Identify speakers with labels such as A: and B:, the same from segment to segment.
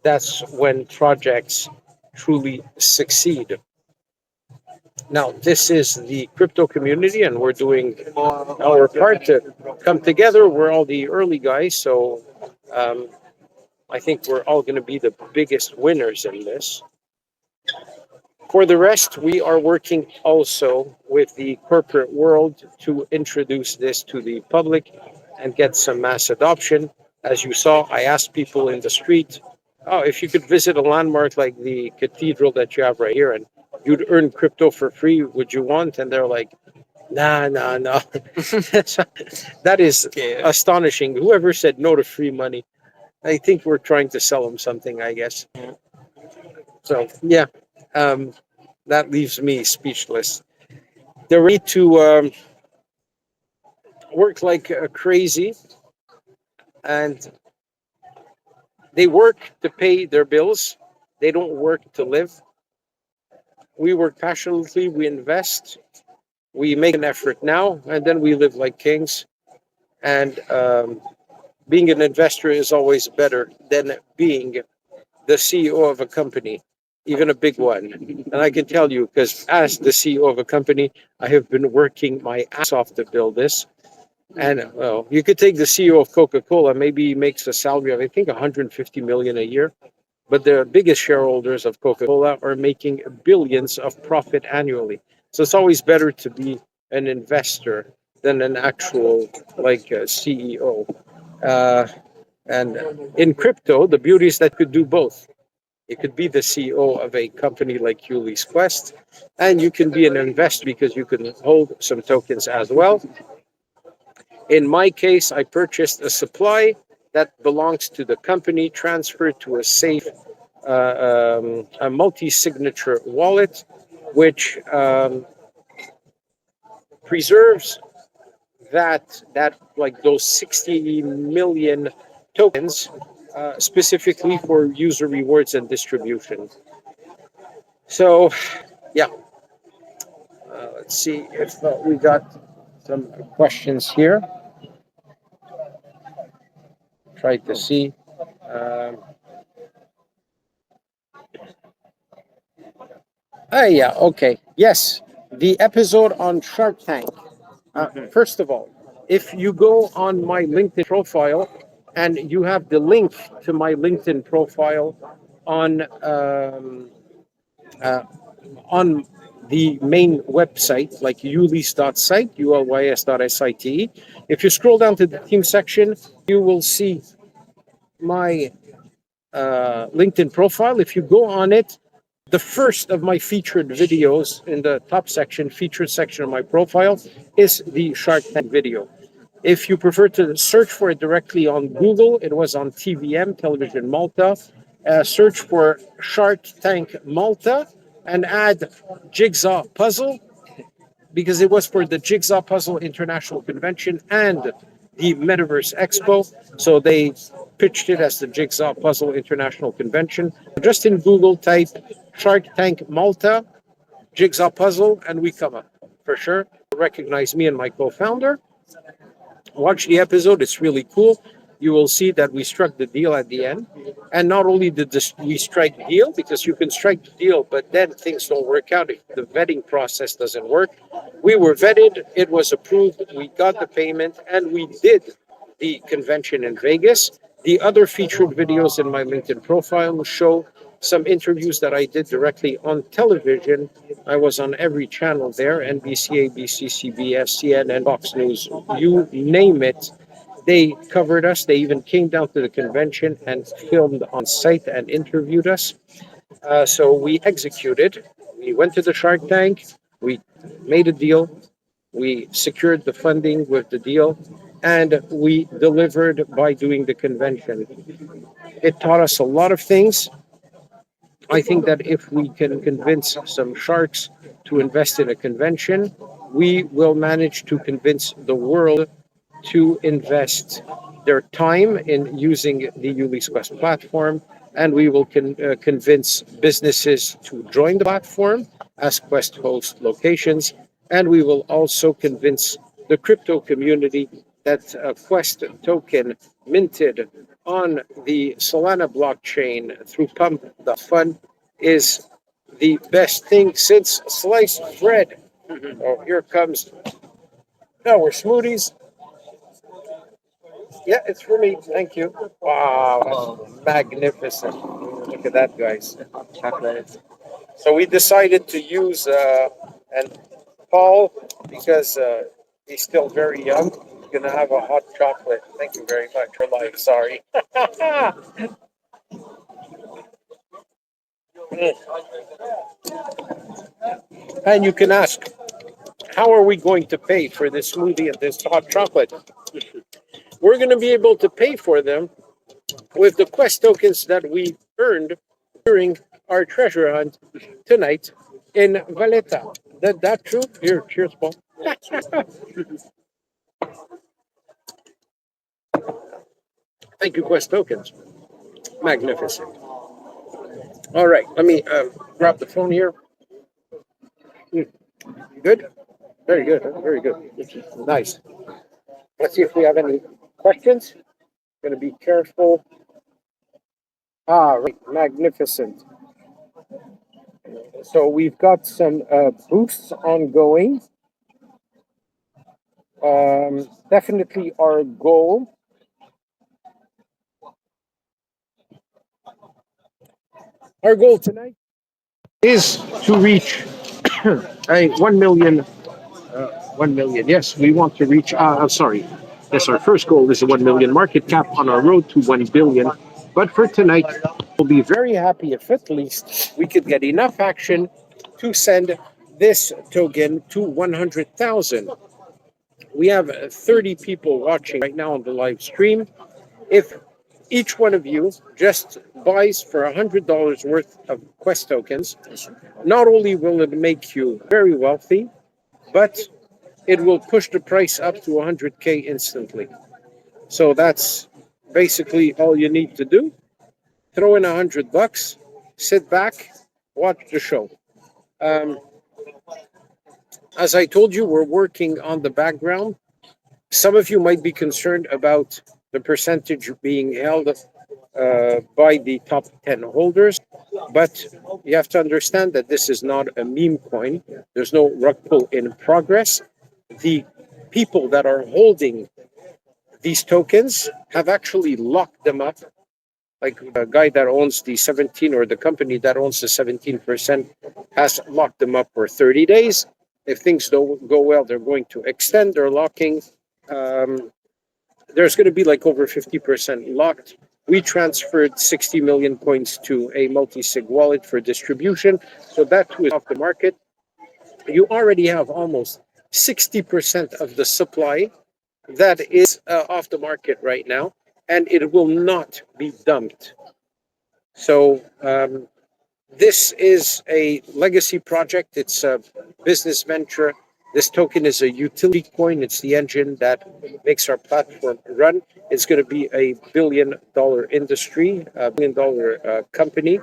A: that's when projects truly succeed. Now, this is the crypto community, and we're doing our part to come together. We're all the early guys, so um, I think we're all going to be the biggest winners in this. For the rest, we are working also with the corporate world to introduce this to the public and get some mass adoption. As you saw, I asked people in the street, oh, if you could visit a landmark like the cathedral that you have right here and you'd earn crypto for free, would you want? And they're like, nah, nah, nah. That is
B: Okay.
A: astonishing. Whoever said no to free money, I think we're trying to sell them something, I guess.
B: Yeah.
A: So, yeah, um, that leaves me speechless. They're ready to work like crazy, and they work to pay their bills. They don't work to live. We work passionately, we invest, we make an effort now, and then we live like kings. And being an investor is always better than being the CEO of a company, even a big one. And I can tell you, because as the CEO of a company, I have been working my ass off to build this. And well, you could take the CEO of Coca-Cola, maybe he makes a salary of, I think, 150 million a year. But the biggest shareholders of Coca-Cola are making billions of profit annually. So it's always better to be an investor than an actual like CEO. Uh, and in crypto, the beauty is that you could do both. You could be the CEO of a company like Ulys Quest, and you can be an investor because you can hold some tokens as well. In my case, I purchased a supply that belongs to the company, transferred to a safe, a multi-signature wallet, which preserves that like those 60 million tokens specifically for user rewards and distribution. So, yeah, let's see if we got some questions here. Try to see. Um, yeah, okay. Yes, the episode on Shark Tank. First of all, if you go on my LinkedIn profile and you have the link to my LinkedIn profile on uh, on the main website, like ulys.site, ulys.site. If you scroll down to the team section, you will see my LinkedIn profile. If you go on it, the first of my featured videos in the top section, featured section of my profile, is the Shark Tank video. If you prefer to search for it directly on Google, it was on TVM, Television Malta. Search for Shark Tank Malta and add Jigsaw Puzzle because it was for the Jigsaw Puzzle International Convention and the Metaverse Expo. So they pitched it as the Jigsaw Puzzle International Convention. Just in Google, type Shark Tank Malta, Jigsaw Puzzle, and we come up for sure. Recognize me and my co founder. Watch the episode, it's really cool. You will see that we struck the deal at the end. And not only did we strike the deal, because you can strike the deal, but then things don't work out if the vetting process doesn't work. We were vetted, it was approved, we got the payment, and we did the convention in Vegas. The other featured videos in my LinkedIn profile show some interviews that I did directly on television. I was on every channel there, NBC, ABC, CBS, CNN, Fox News, you name it. They covered us. They even came down to the convention and filmed on site and interviewed us. So we executed. We went to the Shark Tank. We made a deal. We secured the funding with the deal. And we delivered by doing the convention. It taught us a lot of things. I think that if we can convince some sharks to invest in a convention, we will manage to convince the world to invest their time in using the Ulys Quest platform, and we will convince businesses to join the platform as Quest host locations, and we will also convince the crypto community that a Quest token minted on the Solana blockchain through Pump.fun is the best thing since sliced bread. Oh, here comes our smoothies. Yeah, it's for me. Thank you. Wow, that's magnificent. Look at that, guys.
B: Chocolate.
A: So we decided to use and Paul, because he's still very young, he's gonna have a hot chocolate. Thank you very much for life. Sorry. And you can ask, how are we going to pay for this smoothie and this hot chocolate? We're going to be able to pay for them with the Quest tokens that we earned during our treasure hunt tonight in Valletta. That true? Here, cheers, Paul. Thank you, Quest tokens. Magnificent. All right, let me grab the phone here. Good? Very good. Very good. Nice. Let's see if we have any questions. Going to be careful. Ah, right. Magnificent. So we've got some boosts ongoing. Definitely our goal. Our goal tonight is to reach a 1 million. 1 million. Yes, we want to reach. I'm sorry. Yes, our first goal is a 1 million market cap on our road to 1 billion. But for tonight, we'll be very happy if at least we could get enough action to send this token to 100,000. We have 30 people watching right now on the live stream. If each one of you just buys for $100 worth of Quest tokens, not only will it make you very wealthy, but it will push the price up to 100K instantly. So that's basically all you need to do. Throw in $100, sit back, watch the show. Um, as I told you, we're working on the background. Some of you might be concerned about the percentage being held by the top 10 holders, but you have to understand that this is not a meme coin. There's no rug pull in progress. The people that are holding these tokens have actually locked them up. Like the guy that owns the 17 or the company that owns the 17% has locked them up for 30 days. If things don't go well, they're going to extend their locking. Um, there's going to be like over 50% locked. We transferred 60 million coins to a multi-sig wallet for distribution. So that too is off the market. You already have almost 60% of the supply that is off the market right now, and it will not be dumped. So this is a legacy project. It's a business venture. This token is a utility coin. It's the engine that makes our platform run. It's going to be a $1 billion industry, a $1 billion company.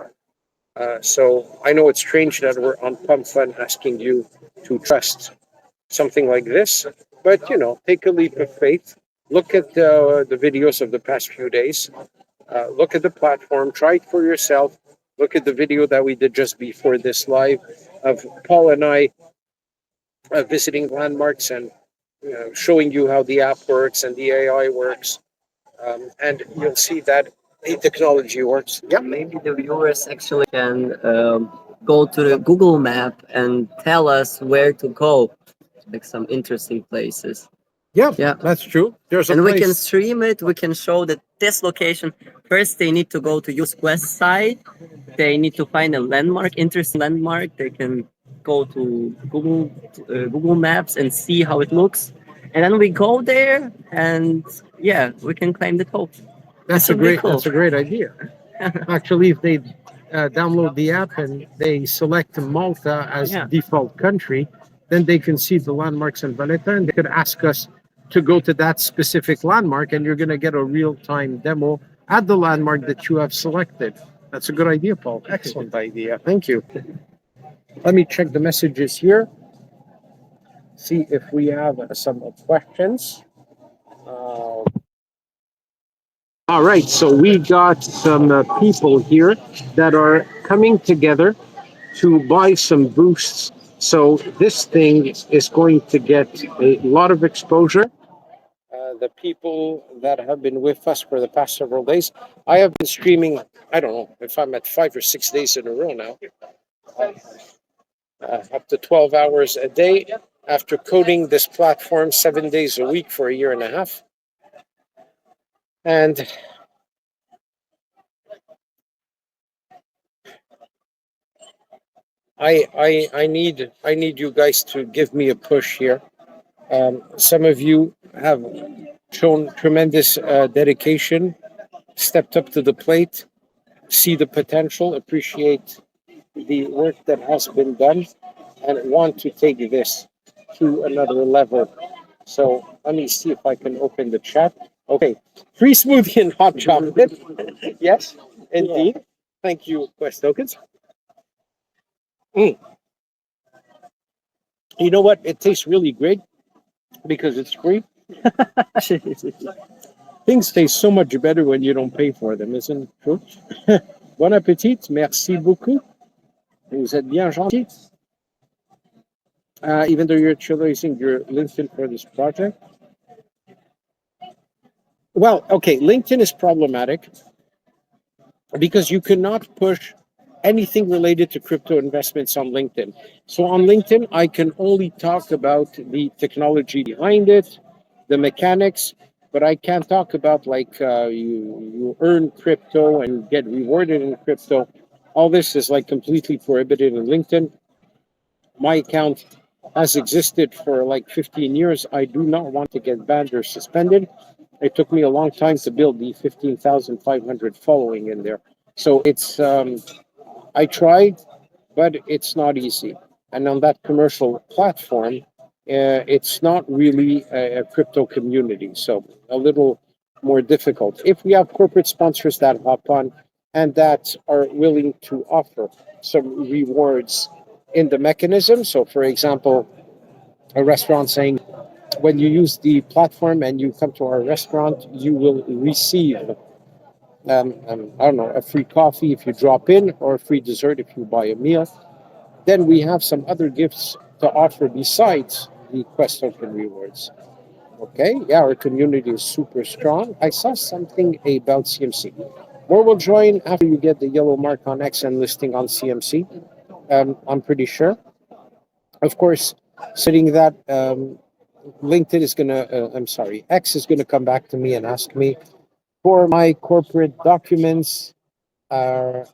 A: So I know it's strange that we're on Pump Fund asking you to trust something like this, but take a leap of faith. Look at the videos of the past few days. Look at the platform, try it for yourself. Look at the video that we did just before this live of Paul and I visiting landmarks and showing you how the app works and the AI works. And you'll see that the technology works.
B: Yeah, maybe the viewers actually can go to the Google map and tell us where to go, like some interesting places.
A: Yeah,
B: Yeah.
A: that's true. There's a
B: And we can
A: place.
B: stream it. We can show that this location. First, they need to go to Ulys Quest site. They need to find a landmark, interesting landmark. They can go to Google Maps and see how it looks. And then we go there, and yeah, we can claim the token.
A: That's
B: This
A: a
B: would be
A: great.
B: cool.
A: That's a great idea. Actually, if they download the app and they select Malta as
B: Yeah.
A: default country, then they can see the landmarks in Valletta, and they could ask us to go to that specific landmark, and you're going to get a real-time demo at the landmark that you have selected. That's a good idea, Paul. Excellent idea. Thank you. Let me check the messages here. See if we have some questions. Uh, All right, so we got some people here that are coming together to buy some boosts. So this thing is going to get a lot of exposure. The people that have been with us for the past several days, I have been streaming. I don't know if I'm at 5 or 6 days in a row now, up to 12 hours a day after coding this platform 7 days a week for a year and a half. And I need you guys to give me a push here. Some of you have shown tremendous dedication, stepped up to the plate, see the potential, appreciate the work that has been done, and want to take this to another level. So let me see if I can open the chat. Okay, free smoothie and hot chocolate. Yes, indeed. Thank you, Quest Tokens. Mm. You know what? It tastes really great because it's free. Things taste so much better when you don't pay for them, isn't it true? Bon appétit, merci beaucoup. Vous êtes bien gentil. Even though you're using your LinkedIn for this project. Well, okay, LinkedIn is problematic because you cannot push anything related to crypto investments on LinkedIn. So on LinkedIn, I can only talk about the technology behind it, the mechanics, but I can't talk about like you earn crypto and get rewarded in crypto. All this is like completely prohibited in LinkedIn. My account has existed for like 15 years. I do not want to get banned or suspended. It took me a long time to build the 15,500 following in there. So I tried, but it's not easy. And on that commercial platform, it's not really a crypto community. So a little more difficult. If we have corporate sponsors that hop on and that are willing to offer some rewards in the mechanism. So, for example, a restaurant saying, when you use the platform and you come to our restaurant, you will receive, I don't know, a free coffee if you drop in or a free dessert if you buy a meal. Then we have some other gifts to offer besides the Quest token rewards. Okay, yeah, our community is super strong. I saw something about CMC. More will join after you get the yellow mark on X and listing on CMC. I'm pretty sure. Of course, sitting that LinkedIn is gonna, I'm sorry, X is gonna come back to me and ask me for my corporate documents. Uh,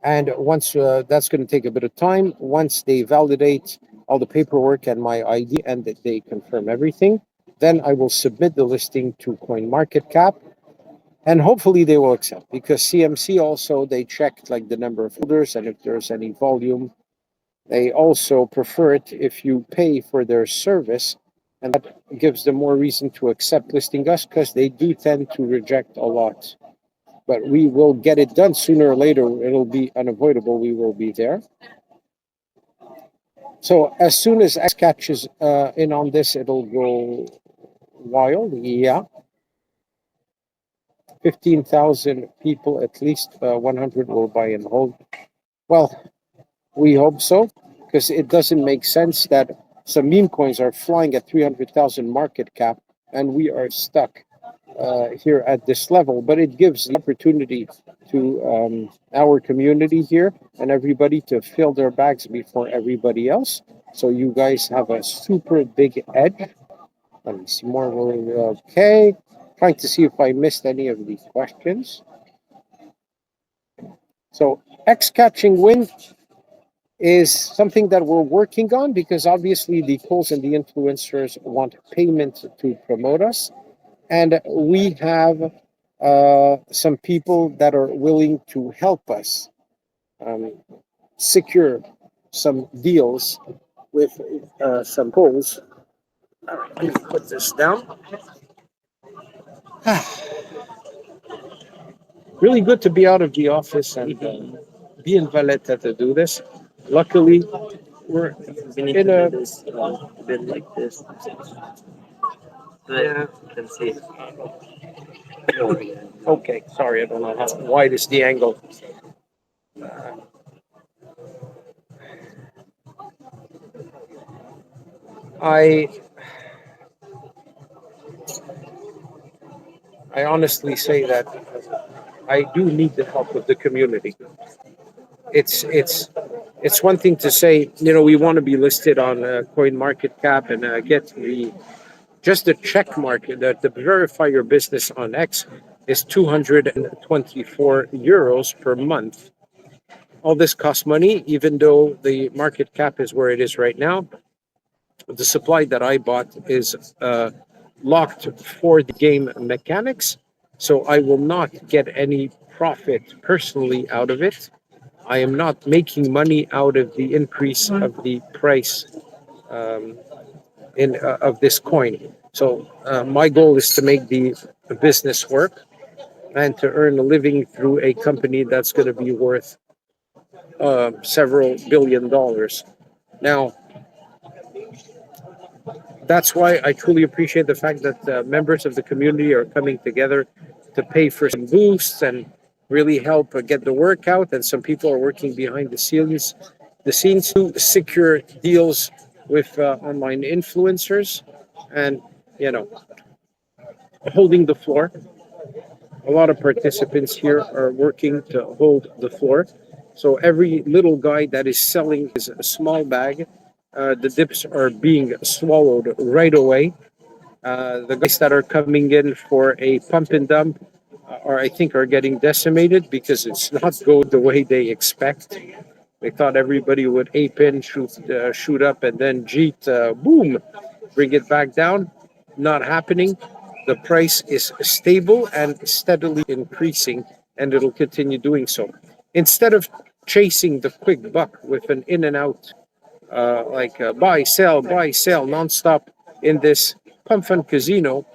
A: and once that's going to take a bit of time, once they validate all the paperwork and my ID and that they confirm everything, then I will submit the listing to CoinMarketCap and hopefully they will accept because CMC also they checked like the number of holders and if there's any volume. They also prefer it if you pay for their service, and that gives them more reason to accept listing us because they do tend to reject a lot. But we will get it done sooner or later. It'll be unavoidable. We will be there. So as soon as X catches in on this, it'll go wild. Yeah, 15,000 people at least. 100 will buy and hold. Well, we hope so, because it doesn't make sense that some meme coins are flying at 300,000 market cap and we are stuck here at this level. But it gives the opportunity to our community here and everybody to fill their bags before everybody else. So you guys have a super big edge. Let me see more. Okay. Trying to see if I missed any of these questions. So X catching wind is something that we're working on because obviously the polls and the influencers want payment to promote us. And we have some people that are willing to help us um, secure some deals with some polls. Let me put this down. Really good to be out of the office and be in Valletta to do this. Luckily, we're
B: We need
A: in
B: to do
A: a
B: this a bit like this. So that
A: yeah.
B: you can see.
A: Okay, sorry, I don't know how wide is the angle. I I honestly say that I do need the help of the community. It's it's it's one thing to say, we want to be listed on Coin Market Cap and get the just the check mark that to verify your business on X is 224 euros per month. All this costs money, even though the market cap is where it is right now. The supply that I bought is locked for the game mechanics, so I will not get any profit personally out of it. I am not making money out of the increase of the price um, in of this coin. So my goal is to make the business work and to earn a living through a company that's going to be worth several billion dollars. Now, that's why I truly appreciate the fact that members of the community are coming together to pay for some boosts and really help get the work out. And some people are working behind the scenes to secure deals with online influencers, and you know, holding the floor. A lot of participants here are working to hold the floor. So every little guy that is selling his small bag, the dips are being swallowed right away. The guys that are coming in for a pump and dump are, I think, are getting decimated because it's not going the way they expect. They thought everybody would ape in, shoot up, and then jeet, boom, bring it back down. Not happening. The price is stable and steadily increasing, and it'll continue doing so. Instead of chasing the quick buck with an in and out, buy, sell, nonstop in this pump fund casino,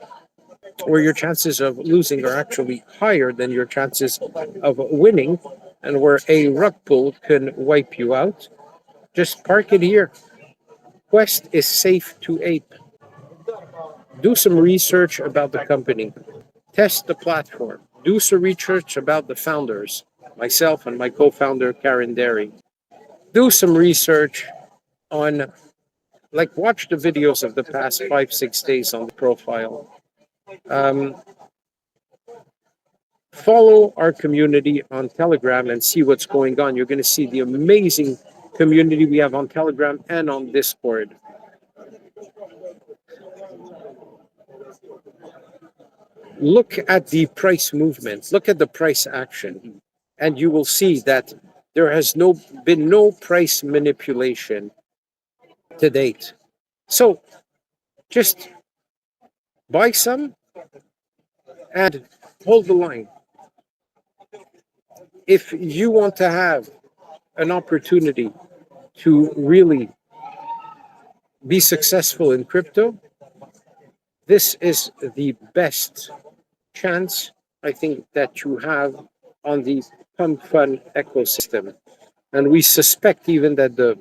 A: where your chances of losing are actually higher than your chances of winning, and where a rug pull can wipe you out. Just park it here. Quest is safe to ape. Do some research about the company. Test the platform. Do some research about the founders, myself and my co founder, Karen Derry. Do some research on, like, watch the videos of the past 5, 6 days on the profile. Um, Follow our community on Telegram and see what's going on. You're going to see the amazing community we have on Telegram and on Discord. Look at the price movement, look at the price action, and you will see that there has been no price manipulation to date. So just buy some and hold the line. If you want to have an opportunity to really be successful in crypto, this is the best chance I think that you have on the pump fund ecosystem. And we suspect even that the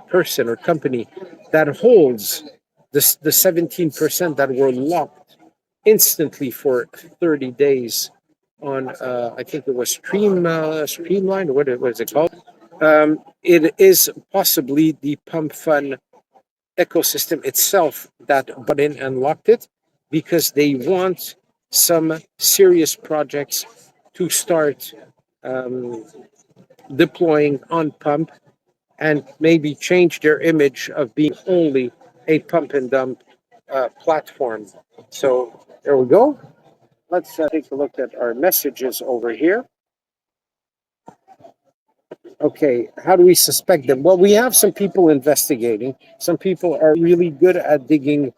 A: person or company that holds the 17% that were locked instantly for 30 days on, I think it was Streamline, or what was it called? It is possibly the pump fund ecosystem itself that bought in and locked it, because they want some serious projects to start um, deploying on pump, and maybe change their image of being only a pump and dump platform. So there we go. Let's take a look at our messages over here. Okay, how do we suspect them? Well, we have some people investigating. Some people are really good at digging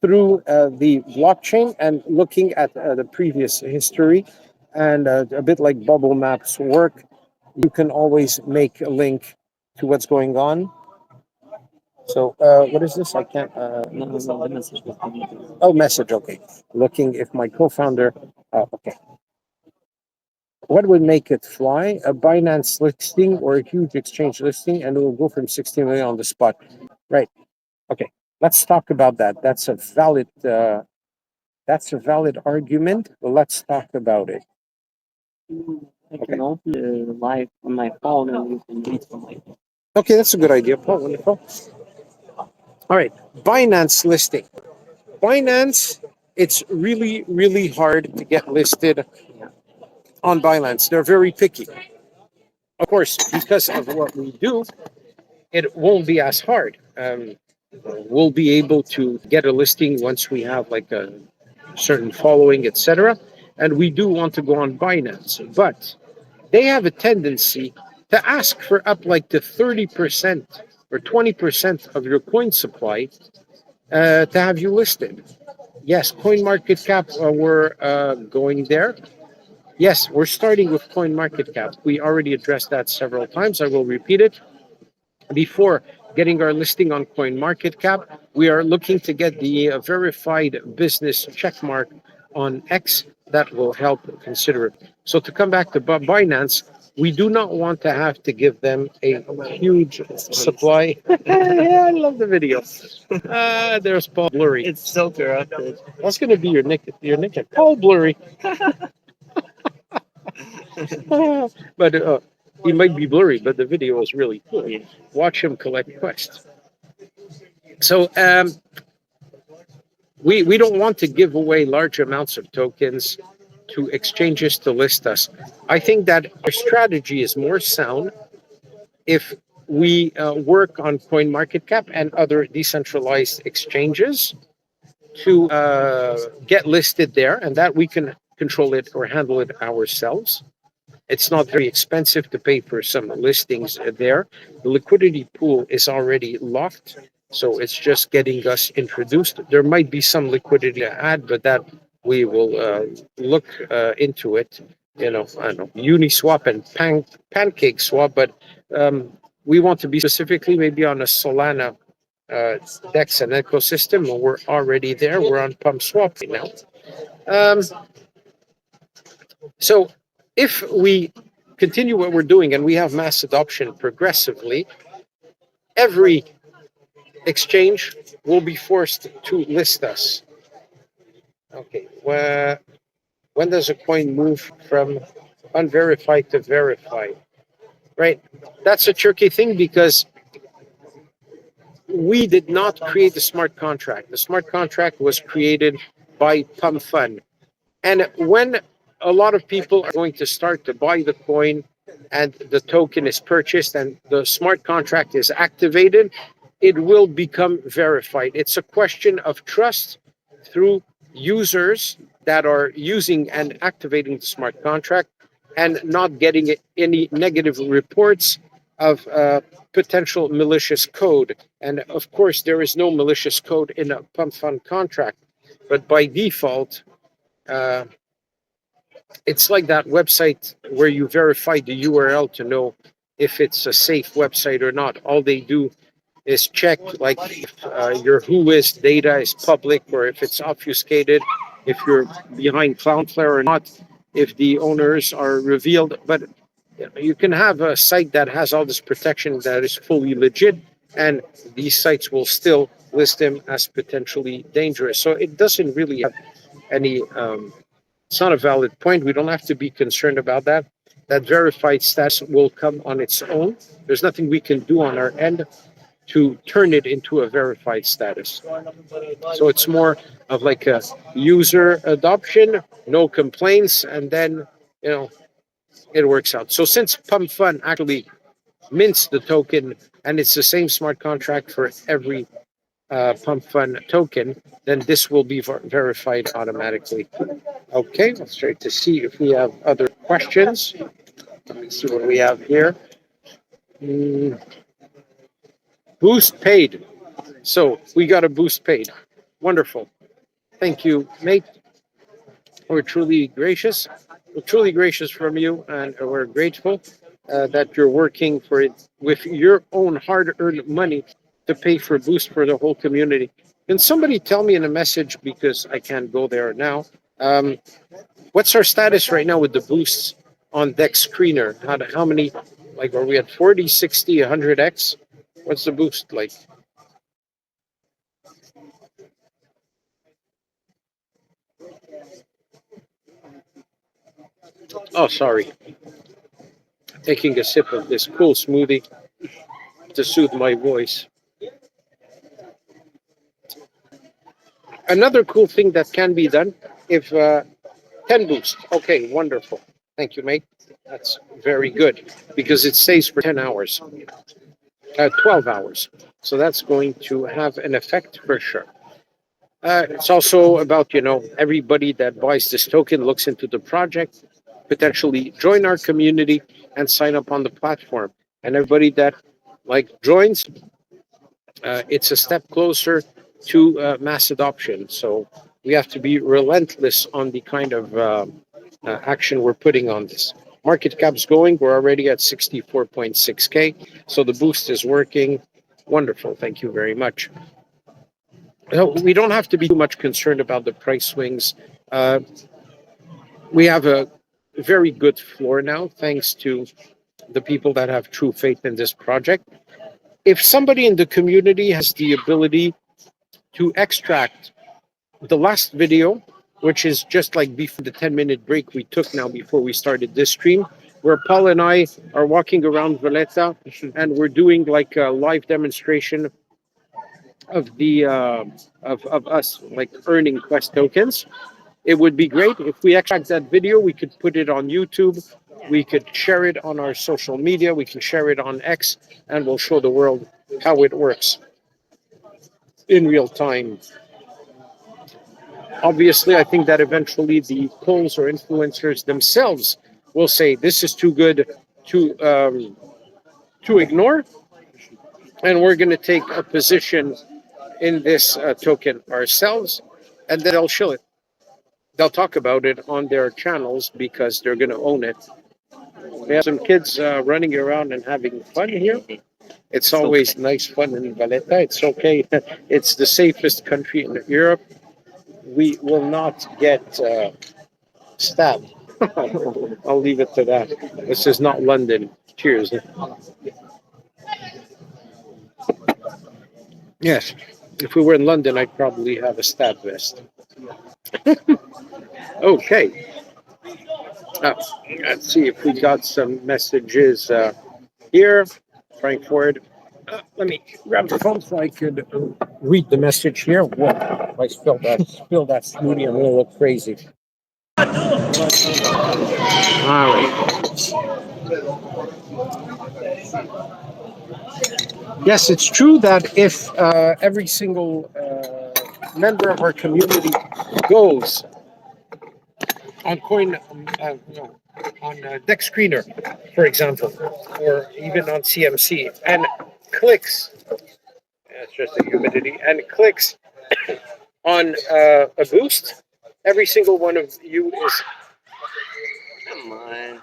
A: through the blockchain and looking at the previous history. And a bit like bubble maps work, you can always make a link to what's going on. So, what is this? I can't.
B: No, no, the message was
A: Oh, message. Okay. Looking if my co founder. Okay. What would make it fly? A Binance listing or a huge exchange listing, and it will go from 16 million on the spot. Right. Okay. Let's talk about that. That's a valid That's a valid argument. Let's talk about it.
B: I can open it live on my phone and you can read from my phone.
A: Okay, that's a good idea, Paul. Wonderful. All right, Binance listing. Binance, it's really, really hard to get listed on Binance. They're very picky. Of course, because of what we do, it won't be as hard. We'll be able to get a listing once we have like a certain following, etc. And we do want to go on Binance, but they have a tendency to ask for up like to 30% or 20% of your coin supply to have you listed. Yes, coin market cap, we're going there. Yes, we're starting with coin market cap. We already addressed that several times. I will repeat it. Before getting our listing on CoinMarketCap, we are looking to get the verified business checkmark on X. That will help consider it. So to come back to Binance, we do not want to have to give them a huge supply. Yeah, I love the video. There's Paul Blurry.
B: It's so corrupted.
A: That's going to be your nickname, Paul Blurry. But he might be blurry, but the video is really cool. Watch him collect quests. So we don't want to give away large amounts of tokens to exchanges to list us. I think that our strategy is more sound if we work on CoinMarketCap and other decentralized exchanges to get listed there, and that we can control it or handle it ourselves. It's not very expensive to pay for some listings there. The liquidity pool is already locked, so it's just getting us introduced. There might be some liquidity to add, but that we will look into it. You know, I don't know, Uniswap and Pancake Swap, but we want to be specifically maybe on a Solana DEX and ecosystem. We're already there. We're on Pump Swap right now. So if we continue what we're doing and we have mass adoption progressively, every exchange will be forced to list us. Okay, when does a coin move from unverified to verified? Right? That's a tricky thing because we did not create the smart contract. The smart contract was created by Pump Fund. And when a lot of people are going to start to buy the coin and the token is purchased and the smart contract is activated, it will become verified. It's a question of trust through users that are using and activating the smart contract and not getting any negative reports of potential malicious code. And of course, there is no malicious code in a pump fund contract, but by default, uh, it's like that website where you verify the URL to know if it's a safe website or not. All they do is check like if your whois data is public or if it's obfuscated, if you're behind Cloudflare or not, if the owners are revealed. But you can have a site that has all this protection that is fully legit, and these sites will still list them as potentially dangerous. So it doesn't really have any it's not a valid point. We don't have to be concerned about that. That verified status will come on its own. There's nothing we can do on our end to turn it into a verified status. So it's more of like a user adoption, no complaints, and then you know it works out. So since Pump Fund actually mints the token and it's the same smart contract for every Pump Fund token, then this will be verified automatically. Okay, let's try to see if we have other questions. Let me see what we have here. Mm, boost paid. So we got a boost paid. Wonderful. Thank you, mate. We're truly gracious. We're truly gracious from you, and we're grateful that you're working for it with your own hard-earned money to pay for boost for the whole community. Can somebody tell me in a message because I can't go there now? What's our status right now with the boosts on Dex Screener? How many, like, are we at 40, 60, 100x? What's the boost like? Oh, sorry. Taking a sip of this cool smoothie to soothe my voice. Another cool thing that can be done if 10 boost. Okay, wonderful. Thank you, mate. That's very good because it stays for 10 hours, 12 hours. So that's going to have an effect for sure. It's also about, everybody that buys this token looks into the project, potentially join our community and sign up on the platform. And everybody that joins, it's a step closer to mass adoption. So we have to be relentless on the kind of action we're putting on this. Market cap's going. We're already at 64.6K. So the boost is working. Wonderful. Thank you very much. No, we don't have to be too much concerned about the price swings. Uh, we have a very good floor now, thanks to the people that have true faith in this project. If somebody in the community has the ability to extract the last video, which is just like before the 10-minute break we took now before we started this stream, where Paul and I are walking around Valletta and we're doing like a live demonstration of the of us like earning Quest tokens. It would be great if we extract that video. We could put it on YouTube. We could share it on our social media. We can share it on X, and we'll show the world how it works in real time. Obviously, I think that eventually the polls or influencers themselves will say this is too good to ignore, and we're going to take a position in this token ourselves, and then they'll show it. They'll talk about it on their channels because they're going to own it. We have some kids running around and having fun here. It's always nice fun in Valletta. It's okay. It's the safest country in Europe. We will not get stabbed. I'll leave it to that. This is not London. Cheers. Yes. If we were in London, I'd probably have a stab vest. Okay. Let's see if we got some messages here. Frankfurt. Let me grab the phone so I could read the message here. Whoa, if I spill that smoothie, I'm gonna look crazy. All right. Yes, it's true that if every single member of our community goes on coin, no, on Deck Screener, for example, or even on CMC, and clicks, it's just the humidity, and clicks on a boost, every single one of you is.
B: Come on.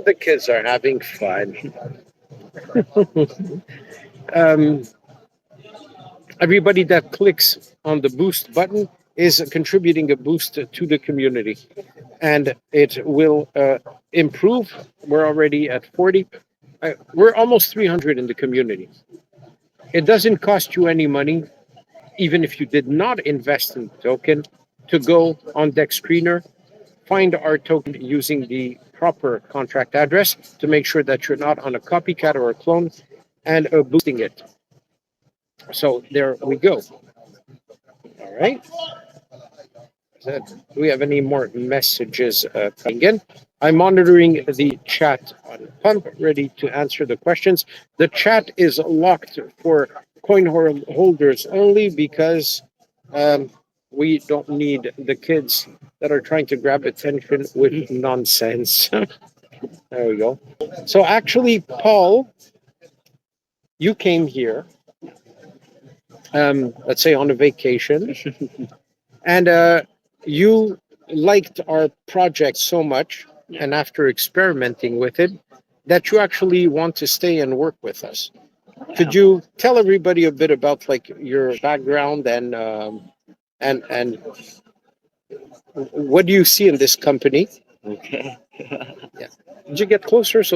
A: The kids are having fun. um, Everybody that clicks on the boost button is contributing a boost to the community, and it will improve. We're already at 40. We're almost 300 in the community. It doesn't cost you any money, even if you did not invest in the token, to go on Deck Screener, find our token using the proper contract address to make sure that you're not on a copycat or a clone, and boosting it. So there we go. All right. Do we have any more messages coming in? I'm monitoring the chat on Pump, ready to answer the questions. The chat is locked for coin holders only because we don't need the kids that are trying to grab attention with nonsense. There we go. So actually, Paul, you came here, let's say on a vacation, and you liked our project so much, and after experimenting with it, that you actually want to stay and work with us. Could you tell everybody a bit about like your background and what do you see in this company?
B: Okay.
A: Yeah. Did you get closer so